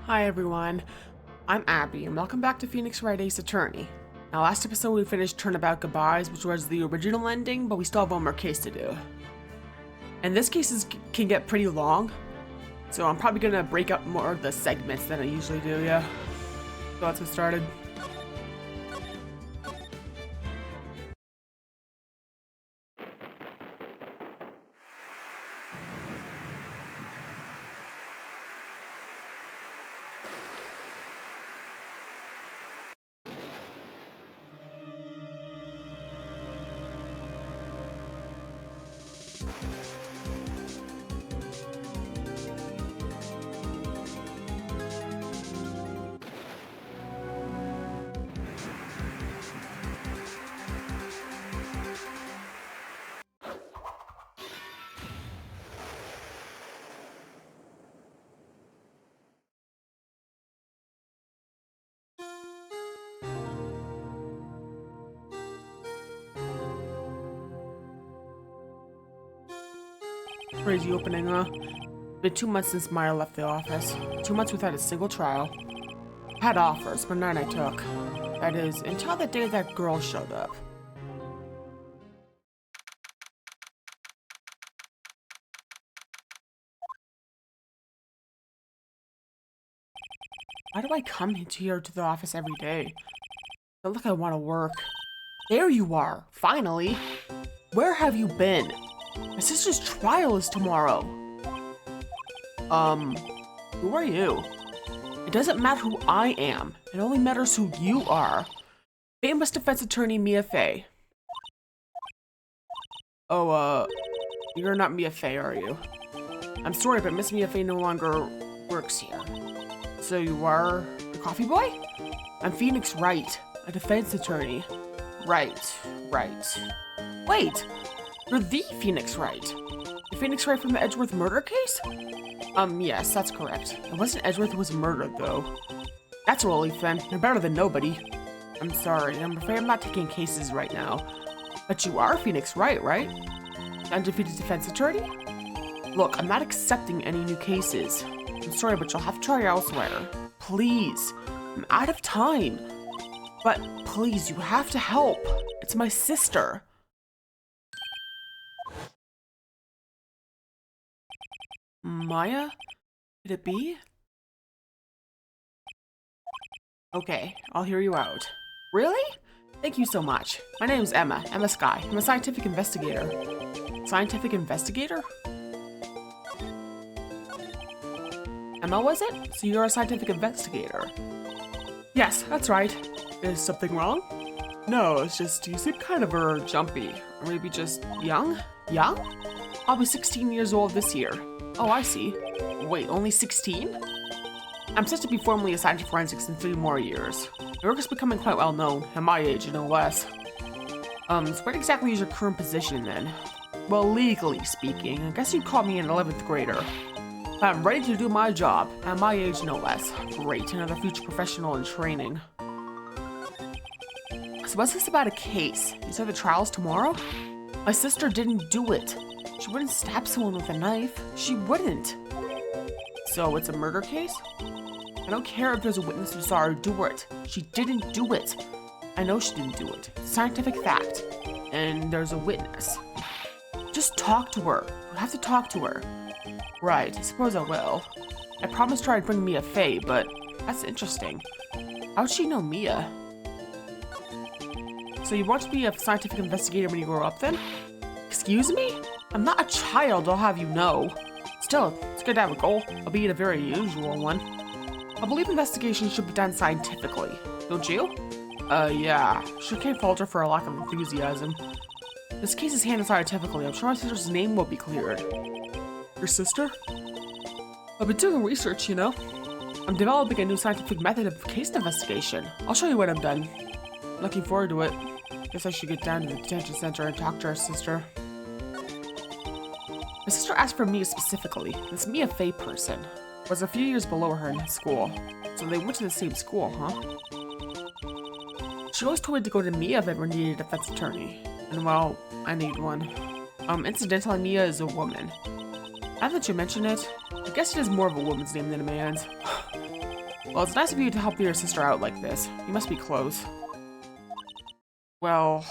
Hi everyone, I'm Abby and welcome back to Phoenix Wright Ace Attorney. Now last episode we finished Turnabout Goodbyes, which was the original ending, but we still have one more case to do. And this case can get pretty long, so I'm probably gonna break up more of the segments than I usually do, yeah. So let's get started. Crazy opening, huh? Been 2 months since Maya left the office. 2 months without a single trial. Had offers, but none I took. That is, until the day that girl showed up. Why do I come here to the office every day? I feel like I want to work. There you are, finally. Where have you been? My sister's trial is tomorrow. Who are you? It doesn't matter who I am. It only matters who you are. Famous defense attorney Mia Fey. Oh, you're not Mia Fey, are you? I'm sorry, but Miss Mia Fey no longer works here. So you are the coffee boy? I'm Phoenix Wright, a defense attorney. Right. Wait, you're the Phoenix Wright. The Phoenix Wright from the Edgeworth murder case? Yes, that's correct. It wasn't Edgeworth who was murdered, though. That's a relief, then. You're better than nobody. I'm sorry, I'm afraid I'm not taking cases right now. But you are Phoenix Wright, right? Undefeated defense attorney? Look, I'm not accepting any new cases. I'm sorry, but you'll have to try elsewhere. Please. I'm out of time. But please, you have to help. It's my sister. Maya? Could it be? Okay, I'll hear you out. Really? Thank you so much. My name's Emma Sky. I'm a scientific investigator. Scientific investigator? Emma, was it? So you're a scientific investigator? Yes, that's right. Is something wrong? No, it's just you seem kind of jumpy. Or maybe just young? Young? I'll be 16 years old this year. Oh, I see. Wait, only 16? I'm set to be formally assigned to forensics in 3 more years. My work is becoming quite well known, at my age, no less. So what exactly is your current position then? Well, legally speaking, I guess you'd call me an 11th grader. I'm ready to do my job, at my age, no less. Great, another future professional in training. So what's this about a case? You said the trial's tomorrow? My sister didn't do it. She wouldn't stab someone with a knife. She wouldn't. So it's a murder case? I don't care if there's a witness who saw her do it. She didn't do it. I know she didn't do it. It's a scientific fact. And there's a witness. Just talk to her. You have to talk to her. Right, I suppose I will. I promised her I'd bring Mia Fey, but that's interesting. How'd she know Mia? So you want to be a scientific investigator when you grow up then? Excuse me? I'm not a child, I'll have you know. Still, it's good to have a goal, albeit a very unusual one. I believe investigations should be done scientifically. Don't you? Yeah. Sure can't falter for a lack of enthusiasm. This case is handled scientifically. I'm sure my sister's name will be cleared. Your sister? I've been doing research, you know. I'm developing a new scientific method of case investigation. I'll show you when I'm done. Looking forward to it. Guess I should get down to the detention center and talk to her sister. My sister asked for Mia specifically. This Mia Fey person was a few years below her in school. So they went to the same school, huh? She always told me to go to Mia if I ever needed a defense attorney. And well, I need one. Incidentally, Mia is a woman. Now that you mention it, I guess it is more of a woman's name than a man's. Well, it's nice of you to help your sister out like this. You must be close. Well,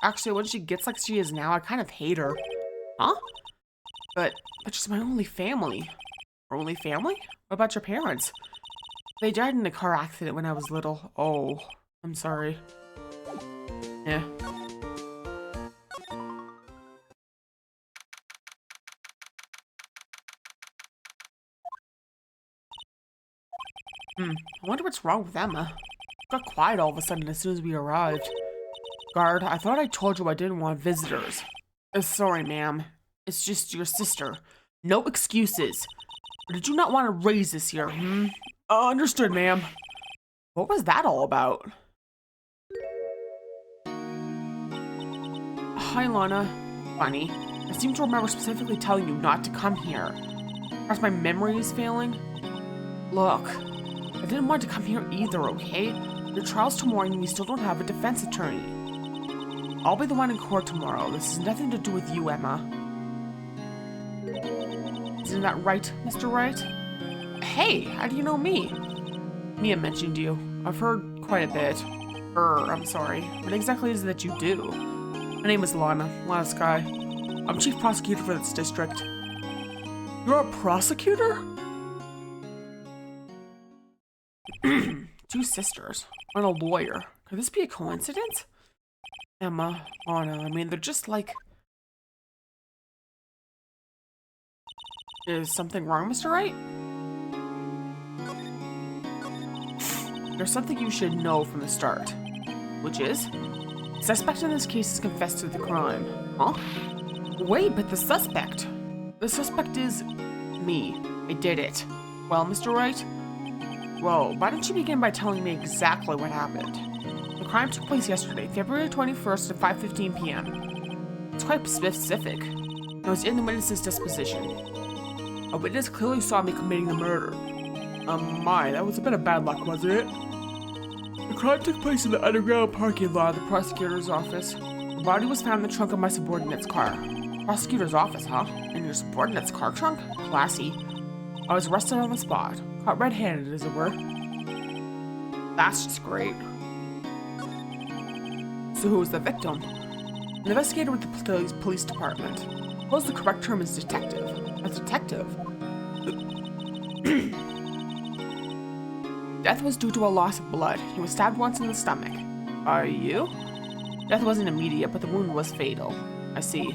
actually, when she gets like she is now, I kind of hate her. Huh? But she's my only family. Our only family? What about your parents? They died in a car accident when I was little. Oh, I'm sorry. Yeah. I wonder what's wrong with Emma. Got quiet all of a sudden as soon as we arrived. Guard, I thought I told you I didn't want visitors. Sorry, ma'am. It's just your sister. No excuses. Or did you not want to raise this here, understood, ma'am. What was that all about? Hi, Lana. Funny. I seem to remember specifically telling you not to come here. Perhaps my memory is failing? Look, I didn't want to come here either, okay? Your trial's tomorrow and we still don't have a defense attorney. I'll be the one in court tomorrow. This has nothing to do with you, Emma. Isn't that right, Mr. Wright? Hey, how do you know me? Mia mentioned you. I've heard quite a bit. I'm sorry. What exactly is it that you do? My name is Lana Sky. I'm chief prosecutor for this district. You're a prosecutor? Two sisters and a lawyer. Could this be a coincidence? Emma, Lana, I mean, they're just like... Is something wrong, Mr. Wright? There's something you should know from the start. Which is? The suspect in this case has confessed to the crime. Huh? Wait, but the suspect? The suspect is... me. I did it. Well, Mr. Wright? Well, why don't you begin by telling me exactly what happened? The crime took place yesterday, February 21st at 5:15 p.m. It's quite specific. It was in the witness's disposition. A witness clearly saw me committing the murder. That was a bit of bad luck, wasn't it? The crime took place in the underground parking lot of the prosecutor's office. The body was found in the trunk of my subordinate's car. Prosecutor's office, huh? In your subordinate's car trunk? Classy. I was arrested on the spot. Caught red-handed, as it were. That's just great. So who was the victim? An investigator with the police department. Suppose the correct term is detective. A detective? Death was due to a loss of blood. He was stabbed once in the stomach. Are you? Death wasn't immediate, but the wound was fatal. I see.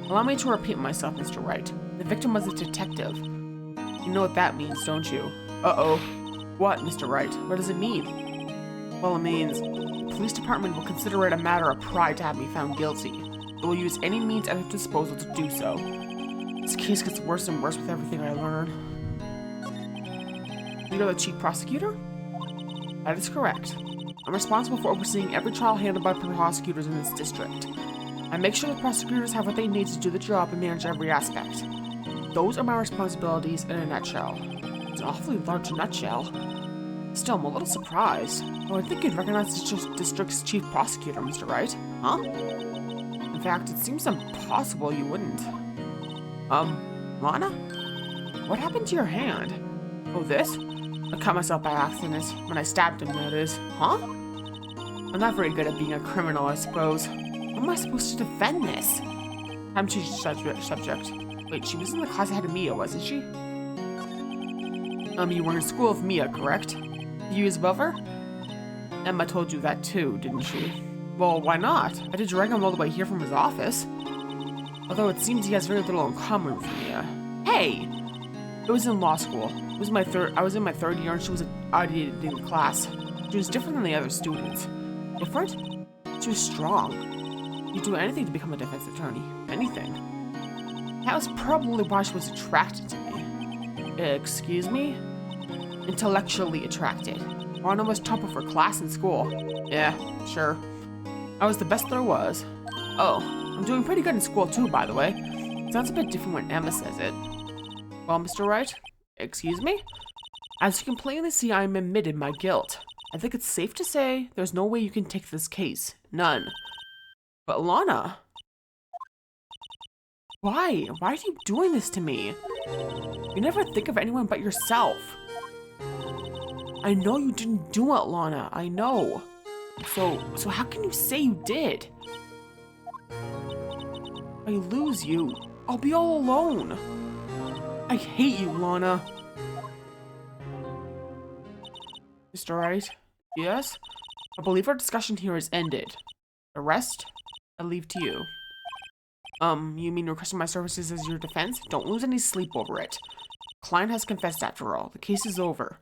Allow me to repeat myself, Mr. Wright. The victim was a detective. You know what that means, don't you? Uh-oh. What, Mr. Wright? What does it mean? Well, it means the police department will consider it a matter of pride to have me found guilty. They will use any means at their disposal to do so. This case gets worse and worse with everything I learn. You're the chief prosecutor? That is correct. I'm responsible for overseeing every trial handled by prosecutors in this district. I make sure the prosecutors have what they need to do the job and manage every aspect. Those are my responsibilities in a nutshell. It's an awfully large nutshell. Still, I'm a little surprised. Oh, I think you'd recognize the district's chief prosecutor, Mr. Wright. Huh? In fact, it seems impossible you wouldn't. Lana? What happened to your hand? Oh, this? I cut myself by accident. When I stabbed him, that is. Huh? I'm not very good at being a criminal, I suppose. How am I supposed to defend this? I'm change subject. Wait, she was in the class ahead of Mia, wasn't she? You were in school with Mia, correct? You was above her? Emma told you that too, didn't she? Well, why not? I did drag him all the way here from his office. Although it seems he has very little in common with Mia. Hey! It was in law school. I was in my third year and she was audited in class. She was different than the other students. Different? She was strong. You'd do anything to become a defense attorney. Anything. That was probably why she was attracted to me. Excuse me? Intellectually attracted. Lana was top of her class in school. Yeah, sure. I was the best there was. Oh, I'm doing pretty good in school too, by the way. Sounds a bit different when Emma says it. Well, Mr. Wright? Excuse me? As you can plainly see, I am admitted my guilt. I think it's safe to say there's no way you can take this case. None. But Lana... Why? Why are you doing this to me? You never think of anyone but yourself. I know you didn't do it, Lana. I know. So how can you say you did? If I lose you, I'll be all alone. I hate you, Lana. Mr. Wright? Yes? I believe our discussion here is ended. The rest, I leave to you. You mean requesting my services as your defense? Don't lose any sleep over it. Client has confessed after all. The case is over.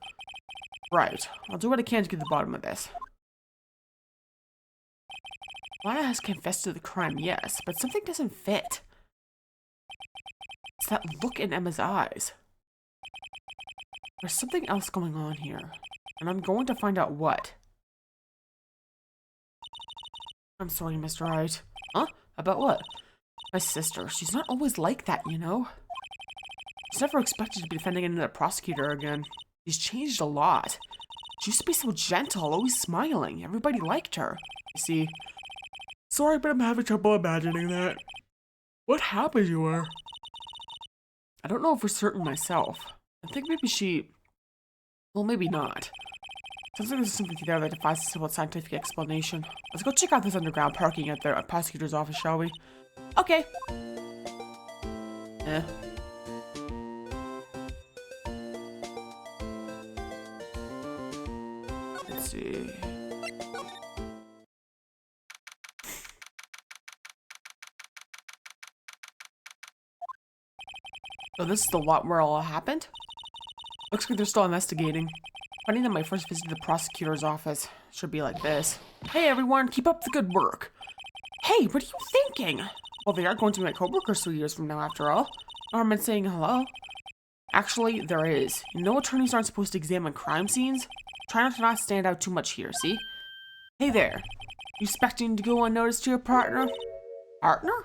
Right. I'll do what I can to get to the bottom of this. Lana has confessed to the crime, yes, but something doesn't fit. It's that look in Emma's eyes. There's something else going on here, and I'm going to find out what. I'm sorry, Mr. Wright. Huh? About what? My sister. She's not always like that, you know? She's never expected to be defending another prosecutor again. She's changed a lot. She used to be so gentle, always smiling. Everybody liked her. You see? Sorry, but I'm having trouble imagining that. What happened to her? I don't know for certain myself. I think maybe she... Well, maybe not. Sounds like there's something there that defies the simple scientific explanation. Let's go check out this underground parking at the prosecutor's office, shall we? Okay. Let's see. So this is the lot where all happened? Looks like they're still investigating. Funny that my first visit to the prosecutor's office should be like this. Hey everyone, keep up the good work. Hey, what are you thinking? Well, they are going to be my co-workers 3 years from now after all. Norman saying hello. Actually, there is. You know attorneys aren't supposed to examine crime scenes? Try not to not stand out too much here, see? Hey there. You expecting to go unnoticed to your partner? Partner?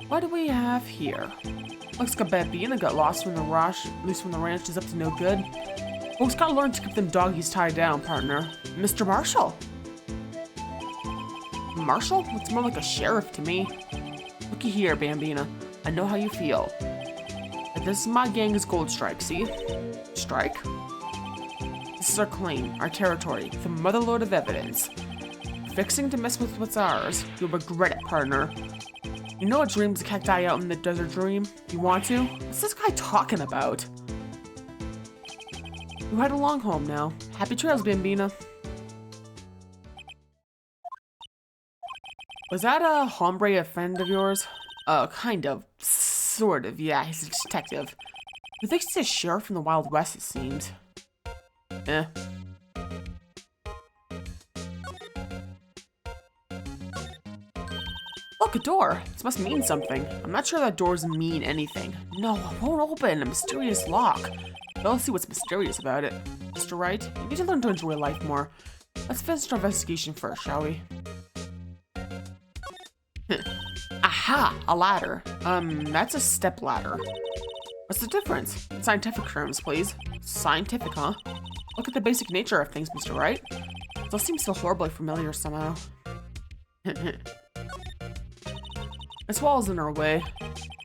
What do we have here? Looks like Bambina got lost from the ranch is up to no good. Folks gotta learn to keep them doggies tied down, partner. Mr. Marshall? Marshall? Looks more like a sheriff to me. Looky here, Bambina. I know how you feel. But this is my gang's gold strike, see? Strike? This is our claim, our territory, the motherlode of evidence. Fixing to mess with what's ours, you'll regret it, partner. You know what dreams a cacti out in the desert dream? You want to? What's this guy talking about? You head along home now. Happy trails, Bambina. Was that a hombre a friend of yours? Kind of. Sort of, yeah, he's a detective. He thinks he's a sheriff from the Wild West, it seems. Look, a door. This must mean something. I'm not sure that doors mean anything. No, it won't open. A mysterious lock. Well, let's see what's mysterious about it. Mr. Wright, you need to learn to enjoy life more. Let's finish our investigation first, shall we? Aha! A ladder. That's a step ladder. What's the difference? Scientific terms, please. Scientific, huh? Look at the basic nature of things, Mr. Wright. Those seem so horribly familiar somehow. This wall is in our way.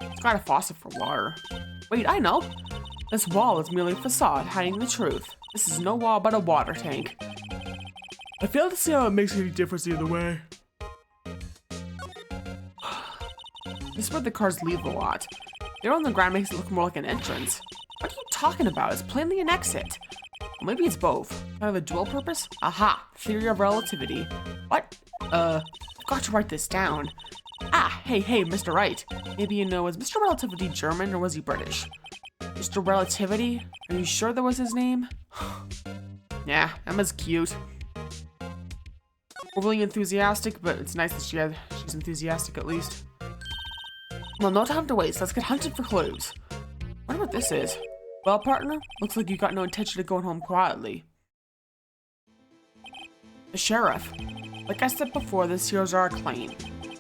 It's got a faucet for water. Wait, I know. This wall is merely a facade hiding the truth. This is no wall but a water tank. I fail to see how it makes any difference either way. This is where the cars leave the lot. They're on the ground makes it look more like an entrance. What are you talking about? It's plainly an exit. Well, maybe it's both. Kind of a dual purpose? Aha! Theory of relativity. What? I've got to write this down. Ah, hey, Mr. Wright. Maybe you know, was Mr. Relativity German or was he British? Mr. Relativity? Are you sure that was his name? Yeah, Emma's cute. Overly enthusiastic, but it's nice that she's enthusiastic at least. Well, no time to waste. Let's get hunted for clues. Wonder what this is. Well, partner, looks like you got no intention of going home quietly. The sheriff. Like I said before, this here's our claim.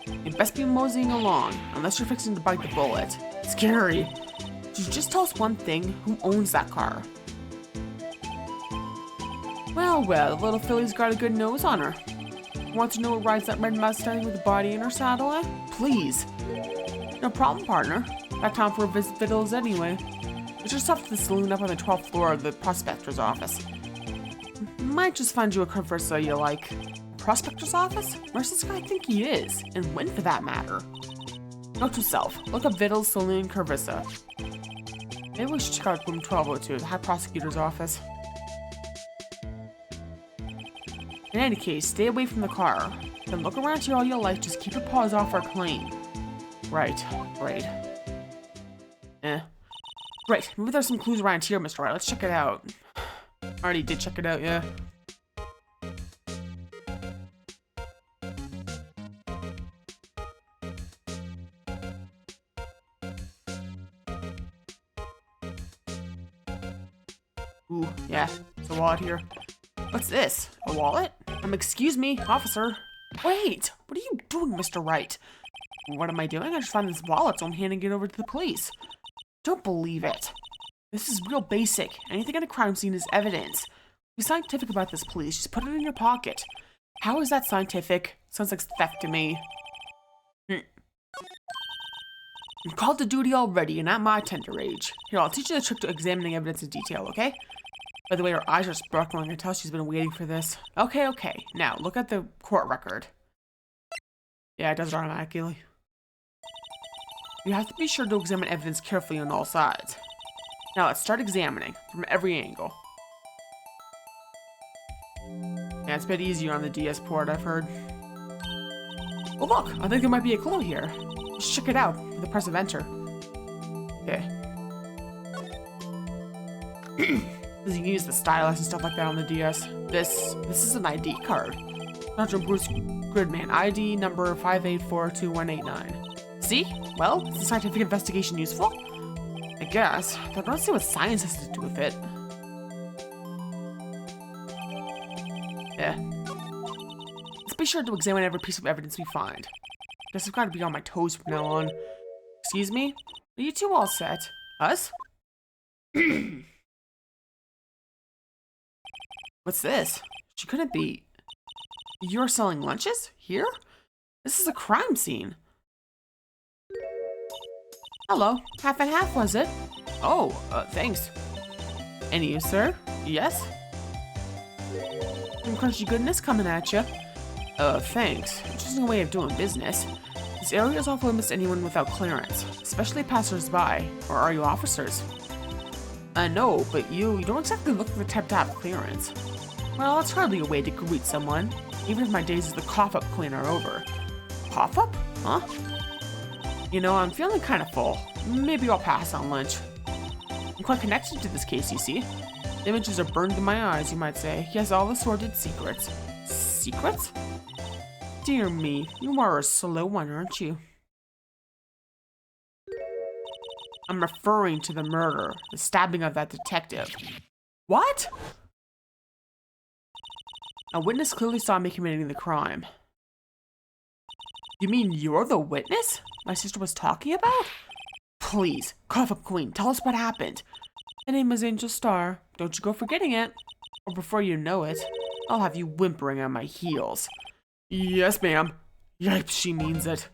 You'd best be moseying along, unless you're fixing to bite the bullet. Scary. Could you just tell us one thing? Who owns that car? Well, the little filly's got a good nose on her. Want to know what rides that red Mustang with the body in her saddle, eh? Please. No problem, partner. Got time for a visit fiddles anyway. Get yourself to the saloon up on the 12th floor of the prospector's office. Might just find you a conversa you like. Prospector's office? Where's this guy think he is? And when, for that matter? Note to self, look up Vittle's Saloon Conversa. Maybe we should check out room 1202, the High Prosecutor's office. In any case, stay away from the car. Then look around here all you like, just keep your paws off our plane. Right, great. Right, maybe there's some clues around here, Mr. Wright. Let's check it out. Already did check it out, yeah. Ooh, yeah, there's a wallet here. What's this? A wallet? Excuse me, officer. Wait, what are you doing, Mr. Wright? What am I doing? I just found this wallet, so I'm handing it over to the police. Don't believe it. This is real basic. Anything at a crime scene is evidence. Be scientific about this, please. Just put it in your pocket. How is that scientific? Sounds like theft to me. I'm called to duty already, and at my tender age. Here, I'll teach you the trick to examining evidence in detail, okay? By the way, her eyes are sparkling. I can tell she's been waiting for this. Okay. Now, look at the court record. Yeah, it does it automatically. You have to be sure to examine evidence carefully on all sides. Now, let's start examining from every angle. Yeah, it's a bit easier on the DS port, I've heard. Well, look, I think there might be a clue here. Let's check it out with the press of enter. Okay. You can use the stylus and stuff like that on the DS. This is an ID card. Dr. Bruce Gridman, ID number 5842189. See? Well, is the scientific investigation useful? I guess, but I don't see what science has to do with it. Yeah. Let's be sure to examine every piece of evidence we find. Guess I've got to be on my toes from now on. Excuse me? Are you two all set? Us? What's this? She couldn't be... You're selling lunches? Here? This is a crime scene. Hello. Half and half, was it? Oh, thanks. And you, sir? Yes? Some crunchy goodness coming at you. Thanks. Interesting way of doing business. This area is off limits to anyone without clearance, especially passers-by. Or are you officers? No, but you don't exactly look for the type to have clearance. Well, that's hardly a way to greet someone, even if my days as the cough-up queen are over. Cough-up? Huh? You know, I'm feeling kind of full. Maybe I'll pass on lunch. I'm quite connected to this case, you see. The images are burned in my eyes, you might say. He has all the sordid secrets. Secrets? Dear me, you are a slow one, aren't you? I'm referring to the murder, the stabbing of that detective. What? A witness clearly saw me committing the crime. You mean you're the witness my sister was talking about? Please, cough up queen, tell us what happened. The name is Angel Star. Don't you go forgetting it. Or before you know it, I'll have you whimpering on my heels. Yes, ma'am. Yipes, she means it.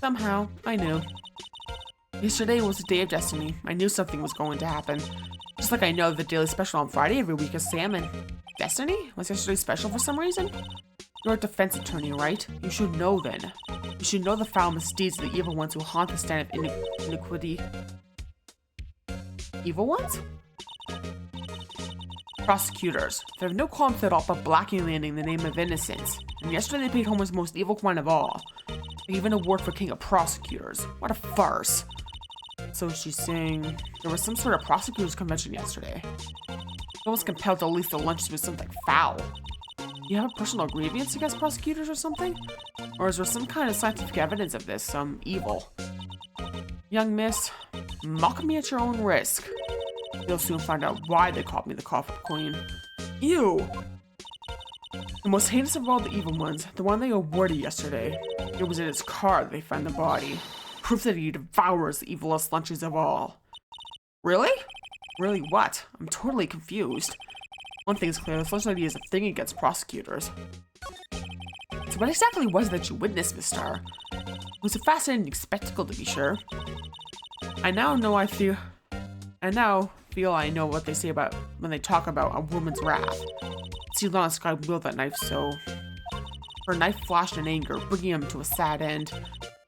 Somehow, I knew. Yesterday was a day of destiny. I knew something was going to happen. Just like I know the daily special on Friday every week is salmon. Destiny? Was yesterday special for some reason? You're a defense attorney, right? You should know then. You should know the foul misdeeds of the evil ones who haunt the stand of iniquity. Evil ones? Prosecutors. They have no qualms at all but blackmailing in the name of innocence. And yesterday they paid Homer's most evil crime of all. They gave an award for king of prosecutors. What a farce. So she's saying there was some sort of prosecutors convention yesterday. I was compelled to leave the lunch with something foul. You have a personal grievance against prosecutors or something? Or is there some kind of scientific evidence of this, evil? Young miss, mock me at your own risk. You'll soon find out why they called me the cough-up queen. Ew! The most heinous of all the evil ones, the one they awarded yesterday. It was in his car that they found the body. Proof that he devours the evilest lunches of all. Really? Really what? I'm totally confused. One thing's clear, this lunch lady is a thing against prosecutors. So what exactly was it that you witnessed, Miss Star? It was a fascinating spectacle, to be sure. I now feel I know what they say about when they talk about a woman's wrath. See Lana Sky wield that knife, so her knife flashed in anger, bringing him to a sad end.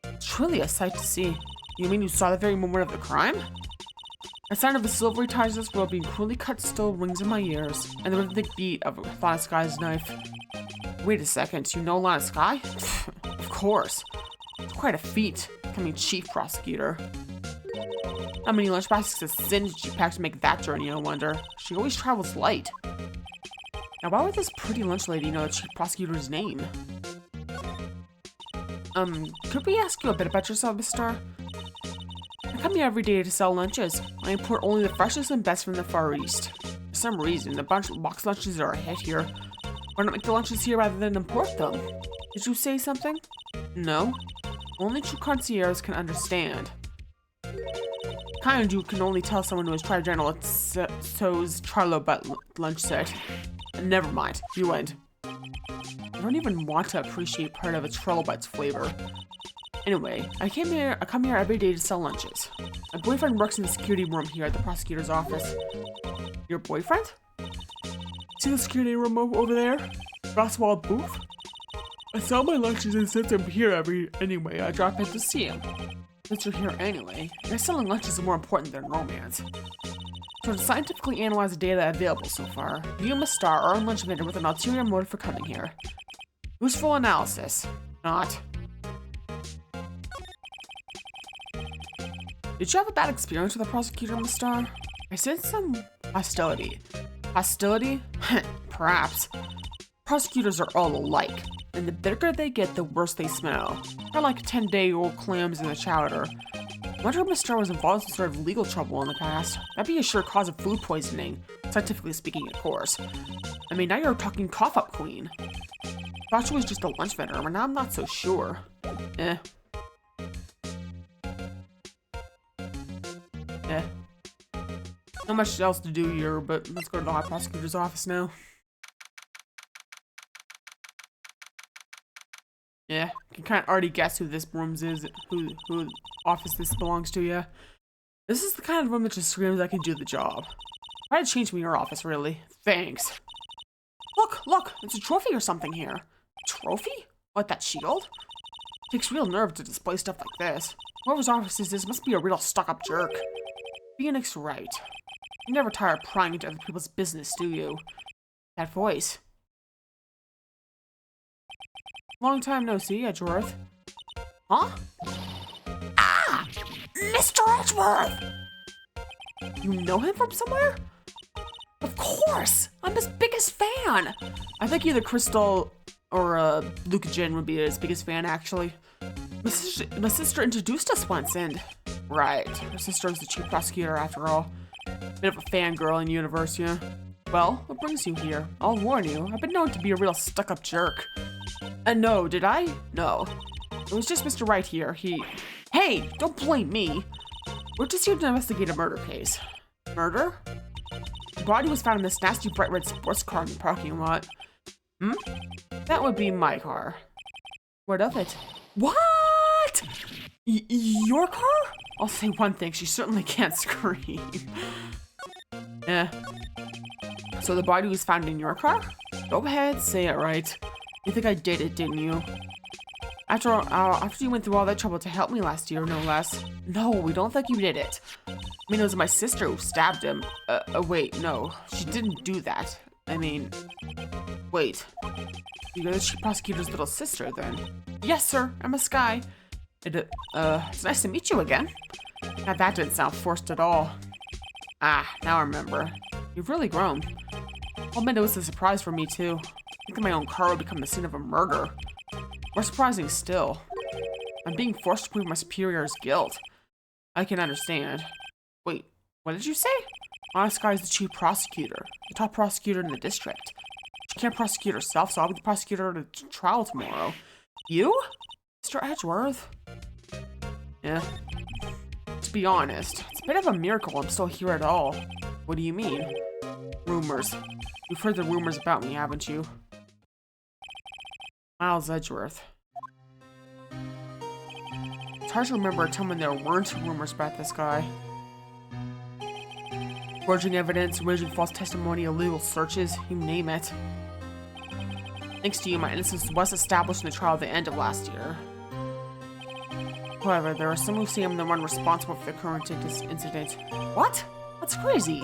It's truly a sight to see. You mean you saw the very moment of the crime? The sound of the silvery ties of this world being cruelly cut still rings in my ears, and the rhythmic beat of Lana Sky's knife. Wait a second, you know Lana Sky? Of course. It's quite a feat, becoming chief prosecutor. How many lunch baskets of sin did she pack to make that journey, I wonder? She always travels light. Now, why would this pretty lunch lady know the chief prosecutor's name? Could we ask you a bit about yourself, Miss Star? I come here every day to sell lunches. I import only the freshest and best from the Far East. For some reason, the box lunches are a hit here. Why not make the lunches here rather than import them? Did you say something? No. Only true concierge can understand. Kind you can only tell someone who has tried General So's Charlo Butt lunch set. Never mind, you win. I don't even want to appreciate part of a Trollo But's flavor. Anyway, I come here every day to sell lunches. My boyfriend works in the security room here at the prosecutor's office. Your boyfriend? See the security room over there? Glass-walled booth? I sell my lunches and since I'm here anyway, I drop in to see him. Since you're here anyway, I guess selling lunches is more important than romance. So to scientifically analyze the data available so far, you, Miss Star, are a lunch vendor with an ulterior motive for coming here. Useful analysis. Not. Did you have a bad experience with the prosecutor, Miss Star? I sense some hostility. Hostility? Perhaps. Prosecutors are all alike, and the bigger they get, the worse they smell. They're like 10-day-old clams in the chowder. I wonder if Miss Star was involved in some sort of legal trouble in the past. That'd be a sure cause of food poisoning, scientifically speaking, of course. I mean, now you're talking cough-up queen. Thought she was just a lunch vendor, but now I'm not so sure. Not much else to do here, but let's go to the high prosecutor's office now. Yeah, you can kind of already guess who this room's is, who office this belongs to, yeah. This is the kind of room that just screams I can do the job. Try to change me your office, really. Thanks. Look, it's a trophy or something here. Trophy? What, that shield? Takes real nerve to display stuff like this. Whoever's office is this must be a real stuck-up jerk. Phoenix Wright. You never tire of prying into other people's business, do you? That voice. Long time no see, Edgeworth. Huh? Ah! Mr. Edgeworth! You know him from somewhere? Of course! I'm his biggest fan! I think either Crystal or Luca Jin would be his biggest fan, actually. My sister introduced us once, and... Right, her sister is the chief prosecutor after all. Bit of a fangirl in universe, yeah. Well, what brings you here? I'll warn you, I've been known to be a real stuck-up jerk. No, did I? No. It was just Mr. Wright here, Hey, don't blame me! We're just here to investigate a murder case. Murder? The body was found in this nasty bright red sports car in the parking lot. That would be my car. What of it? What? Your car? I'll say one thing, she certainly can't scream. So the body was found in your car? Go ahead, say it right. You think I did it, didn't you? After you went through all that trouble to help me last year, no less. No, we don't think you did it. I mean, it was my sister who stabbed him. Wait, no. She didn't do that. I mean... Wait. You're the chief prosecutor's little sister, then? Yes, sir. I'm a Sky. It's nice to meet you again. Now that didn't sound forced at all. Ah, now I remember. You've really grown. I'll admit it was a surprise for me, too. Thinking my own car would become the scene of a murder. More surprising still, I'm being forced to prove my superior's guilt. I can understand. Wait, what did you say? Honest Sky is the chief prosecutor, the top prosecutor in the district. She can't prosecute herself, so I'll be the prosecutor at a trial tomorrow. You? Mr. Edgeworth? Yeah. To be honest, it's a bit of a miracle I'm still here at all. What do you mean? Rumors. You've heard the rumors about me, haven't you? Miles Edgeworth. It's hard to remember a time when there weren't rumors about this guy. Forging evidence, arranging false testimony, illegal searches, you name it. Thanks to you, my innocence was established in the trial at the end of last year. However, there are some who see I'm the one responsible for the current incident. What? That's crazy.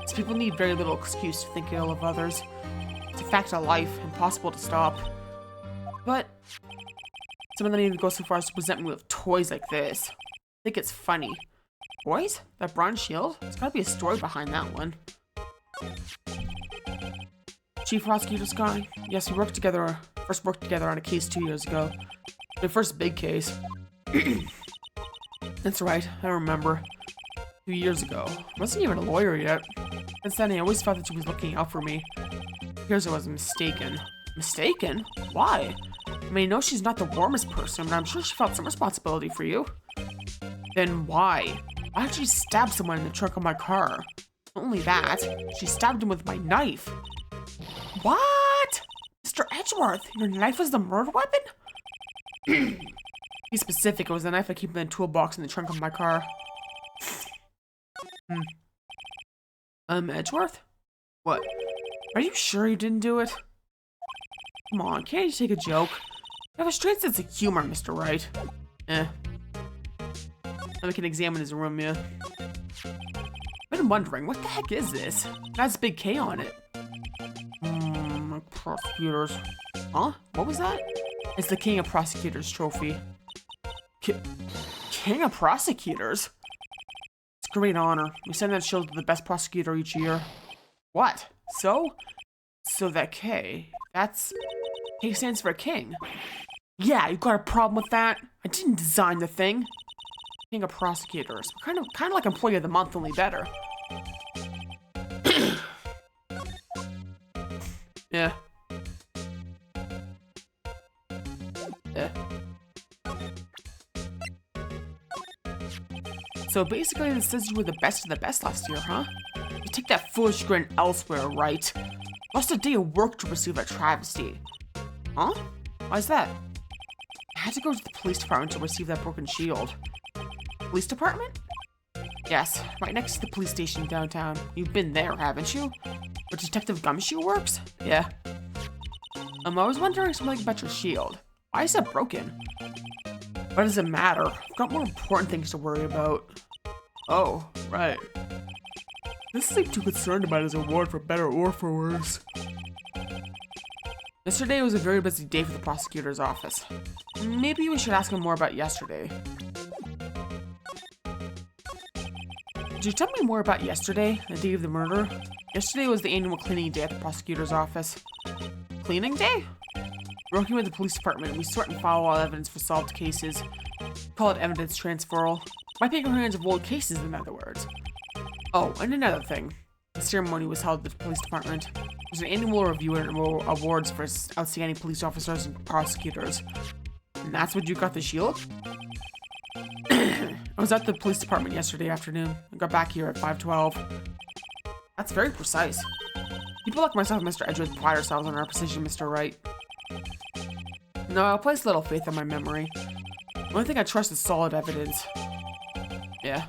These people need very little excuse to think ill of others. It's a fact of life, impossible to stop. But some of them even go so far as to present me with toys like this. I think it's funny. Toys? That bronze shield? There's gotta be a story behind that one. Chief Prosecutor Sky? Yes, we first worked together on a case 2 years ago. The first big case. That's right, I remember. 2 years ago. I wasn't even a lawyer yet. Since then, I always thought that she was looking out for me. Here's I was mistaken. Mistaken? Why? I mean, I know she's not the warmest person, but I'm sure she felt some responsibility for you. Then why? Why did she stab someone in the trunk of my car? Not only that, she stabbed him with my knife. What? Mr. Edgeworth, your knife was the murder weapon? Be specific, it was the knife I keep in the toolbox in the trunk of my car. Edgeworth? What? Are you sure you didn't do it? Come on, can't you take a joke? You have a straight sense of humor, Mr. Wright. I can examine his room, yeah. I've been wondering, what the heck is this? It has Big K on it. Prosecutors. Huh? What was that? It's the King of Prosecutors trophy. King of Prosecutors? It's a great honor. We send that shield to the best prosecutor each year. What? So that K, K stands for king. Yeah, you got a problem with that? I didn't design the thing. King of Prosecutors. Kind of like Employee of the Month, only better. Yeah. So basically, this says you were the best of the best last year, huh? You take that foolish grin elsewhere, right? Lost a day of work to receive that travesty. Huh? Why's that? I had to go to the police department to receive that broken shield. Police department? Yes, right next to the police station downtown. You've been there, haven't you? Where Detective Gumshoe works? Yeah. I was wondering something about your shield. Why is it broken? What does it matter? I've got more important things to worry about. Oh, right. This seem too concerned about his award for better or for worse. Yesterday was a very busy day for the prosecutor's office. Maybe we should ask him more about yesterday. Could you tell me more about yesterday, the day of the murder? Yesterday was the annual cleaning day at the prosecutor's office. Cleaning day? Working with the police department, we sort and file all evidence for solved cases. Call it evidence transferal. Wiping our hands of old cases, in other words. Oh, and another thing. The ceremony was held at the police department. There's an annual review and awards for outstanding police officers and prosecutors. And that's what you got the shield? I was at the police department yesterday afternoon. I got back here at 5:12. That's very precise. People like myself and Mr. Edgeworth pride ourselves on our precision, Mr. Wright. No, I'll place little faith in my memory. The only thing I trust is solid evidence. Yeah.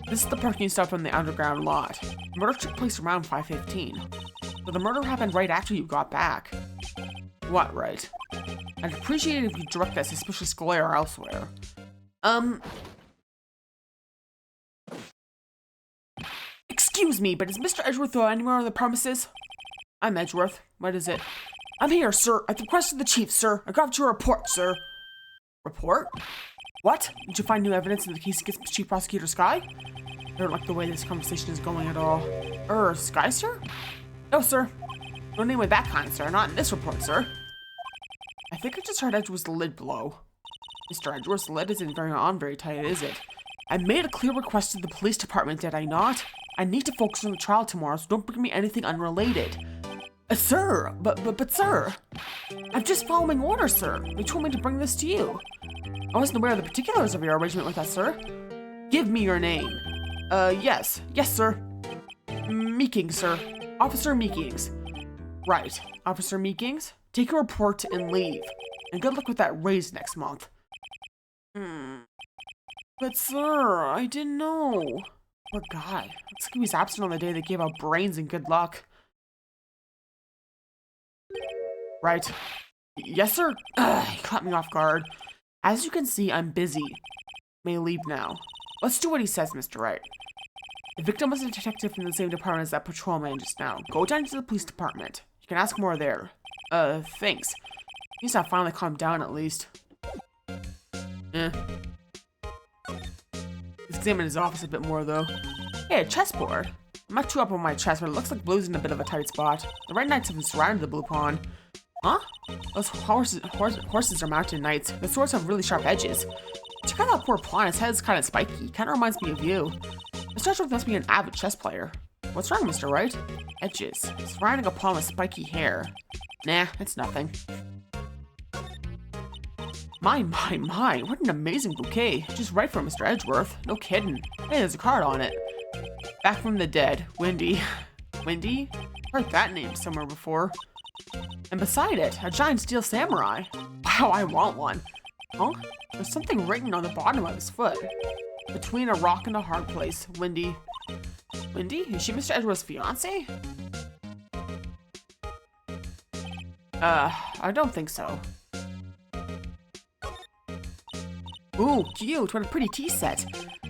This is the parking stop on the underground lot. The murder took place around 5:15. But the murder happened right after you got back. What, right? I'd appreciate it if you direct that suspicious glare elsewhere. Excuse me, but is Mr. Edgeworth anywhere on the premises? I'm Edgeworth. What is it? I'm here, sir. At the request of the chief, sir. I got your report, sir. Report? What? Did you find new evidence in the case against Chief Prosecutor Sky? I don't like the way this conversation is going at all. Sky, sir? No, sir. No name of that kind, sir. Not in this report, sir. I think I just heard Edgeworth's lid blow. Mr. Edgeworth's lid isn't very tight, is it? I made a clear request to the police department, did I not? I need to focus on the trial tomorrow, so don't bring me anything unrelated. Sir, but sir, I'm just following orders, sir. They told me to bring this to you. I wasn't aware of the particulars of your arrangement with us, sir. Give me your name. Yes, sir. Meekings, sir. Officer Meekings. Right, Officer Meekings, take your report and leave. And good luck with that raise next month. But sir, I didn't know. Poor guy. Looks like he was absent on the day they gave out brains and good luck. Right. Yes, sir? He caught me off guard. As you can see, I'm busy. May leave now. Let's do what he says, Mr. Wright. The victim was a detective from the same department as that patrolman just now. Go down to the police department. You can ask more there. Thanks. He's not finally calmed down, at least. Let's examine his office a bit more, though. Hey, a chessboard. I'm not too up on my chess, but it looks like Blue's in a bit of a tight spot. The Red Knights have been surrounded the Blue Pawn. Huh? Those horses are mounted knights. The swords have really sharp edges. Check out that poor pawn. His head's kind of spiky. Kind of reminds me of you. Mr. Edgeworth must be an avid chess player. What's wrong, Mr. Wright? Edges. Surrounding a pawn with spiky hair. Nah, it's nothing. My, what an amazing bouquet. Just right for Mr. Edgeworth. No kidding. Hey, there's a card on it. Back from the dead. Windy. Windy? Heard that name somewhere before. And beside it, a giant steel samurai. Wow, I want one. Huh? There's something written on the bottom of his foot. Between a rock and a hard place. Windy. Windy? Is she Mr. Edgeworth's fiance? I don't think so. Ooh, cute. What a pretty tea set.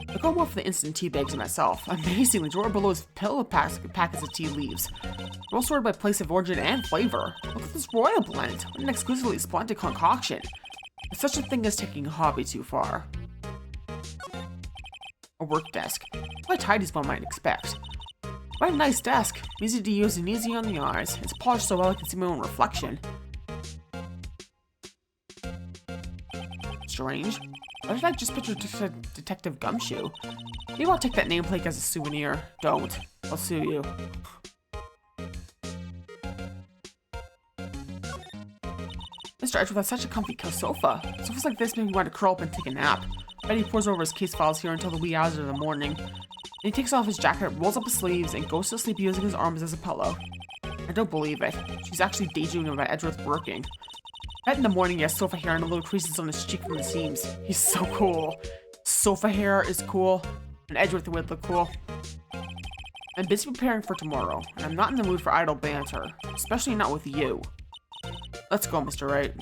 I'll go more for the instant tea bags myself. Amazingly, drawer below his pillow packets of tea leaves. Well sorted by place of origin and flavor. Look at this royal blend. What an exquisitely splendid concoction. There's such a thing as taking a hobby too far. A work desk. Quite tidy as one might expect. What a nice desk. Easy to use and easy on the eyes. It's polished so well I can see my own reflection. Strange. Why did I just picture Detective Gumshoe? Maybe I'll take that nameplate as a souvenir. Don't. I'll sue you. Mr. Edgeworth has such a comfy sofa. Sofas like this make me want to curl up and take a nap. Betty pours over his case files here until the wee hours of the morning. Then he takes off his jacket, rolls up his sleeves, and goes to sleep using his arms as a pillow. I don't believe it. She's actually daydreaming about Edgeworth working. Bet in the morning he has sofa hair and little creases on his cheek from the seams. He's so cool. Sofa hair is cool, and Edgeworth would look cool. I'm busy preparing for tomorrow, and I'm not in the mood for idle banter, especially not with you. Let's go, Mr. Wright.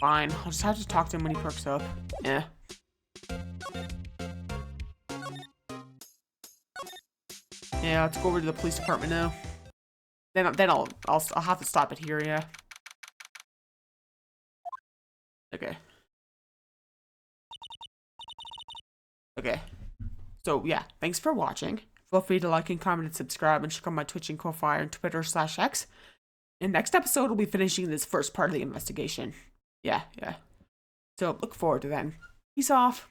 Fine, I'll just have to talk to him when he perks up. Yeah. Yeah, let's go over to the police department now. Then I'll have to stop it here, yeah. Okay. Okay. So, yeah, thanks for watching. Feel free to like and comment and subscribe, and check out my Twitch and Ko-Fi and Twitter/X. In next episode, we'll be finishing this first part of the investigation. Yeah. So, look forward to then. Peace off.